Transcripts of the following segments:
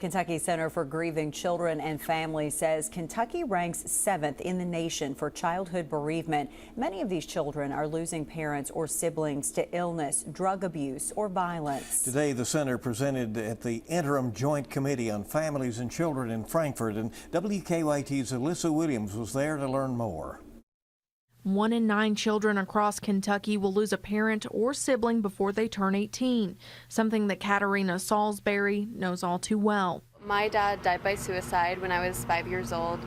Kentucky Center for Grieving Children and Families says Kentucky ranks 7th in the nation for childhood bereavement. Many of these children are losing parents or siblings to illness, drug abuse, or violence. Today, the center presented at the Interim Joint Committee on Families and Children in Frankfort, and WKYT's Alyssa Williams was there to learn more. 1 in 9 children across Kentucky will lose a parent or sibling before they turn 18, something that Katarina Salisbury knows all too well. My dad died by suicide when I was 5 years old,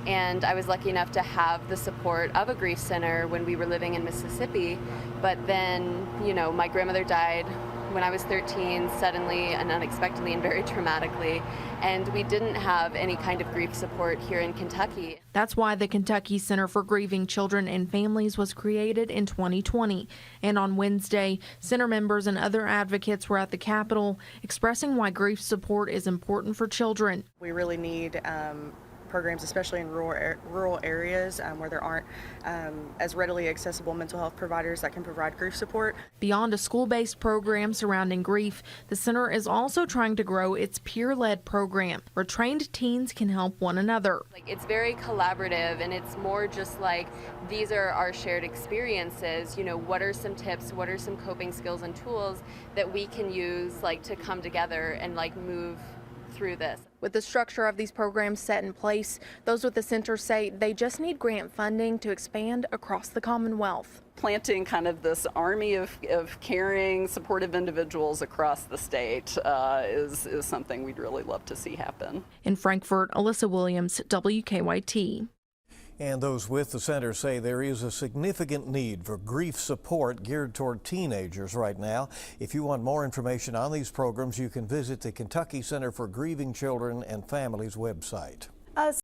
and I was lucky enough to have the support of a grief center when we were living in Mississippi. But then, my grandmother died when I was 13, suddenly and unexpectedly and very traumatically, and we didn't have any kind of grief support here in Kentucky. That's why the Kentucky Center for Grieving Children and Families was created in 2020. And on Wednesday, center members and other advocates were at the Capitol expressing why grief support is important for children. We really need programs, especially in rural areas where there aren't as readily accessible mental health providers that can provide grief support. Beyond a school-based program surrounding grief, the center is also trying to grow its peer-led program where trained teens can help one another. It's very collaborative, and it's more just like these are our shared experiences. What are some tips, what are some coping skills and tools that we can use to come together and move through this. With the structure of these programs set in place, those with the center say they just need grant funding to expand across the Commonwealth. Planting kind of this army of caring, supportive individuals across the state is something we'd really love to see happen. In Frankfort, Alyssa Williams, WKYT. And those with the center say there is a significant need for grief support geared toward teenagers right now. If you want more information on these programs, you can visit the Kentucky Center for Grieving Children and Families website.